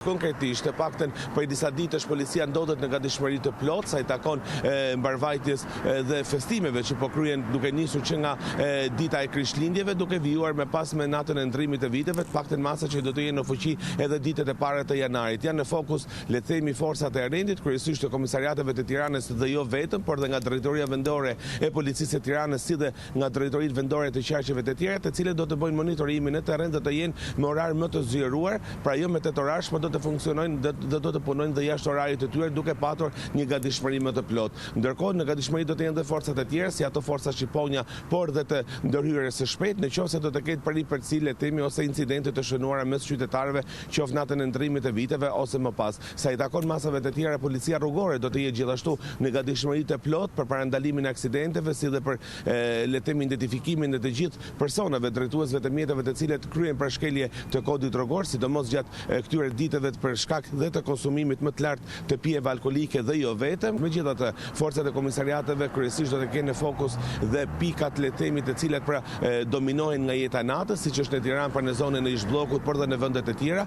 Konkretisht, të paktën për disa ditësh policia ndodhet në gatishmëri të plotë sa i takon mbarvajtjes dhe festimeve që po kryen duke nisur që nga dita e Krishtlindjeve, duke vijuar me natën e ndrimit të viteve, të paktën masa që do të jenë në fuqi edhe ditët e para të janarit. Janë në fokus, le të themi, forcat e rendit, kryesisht të komisariateve të Tiranës dhe jo vetëm, por dhe nga drejtoria vendore e policisë së Tiranës, si dhe nga drejtoritë vendore të qarqeve të tjera, të cilët do të bëjnë monitorimin në terren dhe të jenë me orar më të zgjeruar, pra jo me 8 orash, por do të funksionojnë dhe do të punojnë dhe jashtë orarit të tyre duke patur një gatishmëri më të plotë. Ndërkohë në gatishmëri do të jenë dhe forcat e tjera, si ato forca shqiponja, por dhe të ndërhyrjes së shpejtë, nëse do të ketë përcjellje le të themi ose incidente të shënuara mes qytetarëve, qoftë natën e ndrimit të viteve ose më pas. Sa i takon masave të tjera, policia rrugore do të jetë gjithashtu në gatishmëri të plotë për parandalimin e aksidenteve, si dhe për le të themi identifikimin e të gjithë personave drejtuesve të mjeteve të cilët kryen përshkelje të kodit rrugor, sidomos gjatë këtyre ditëve për shkak dhe të konsumimit më të lartë të pijeve alkolike dhe jo vetëm. Megjithatë, forcat e komisariateve kryesisht do të kenë në fokus dhe pikat le të themi të cilat pra dominojnë nga jeta natës, siç është në Tiranë, për në zonën e ish bllokut, por dhe në vende të tjera,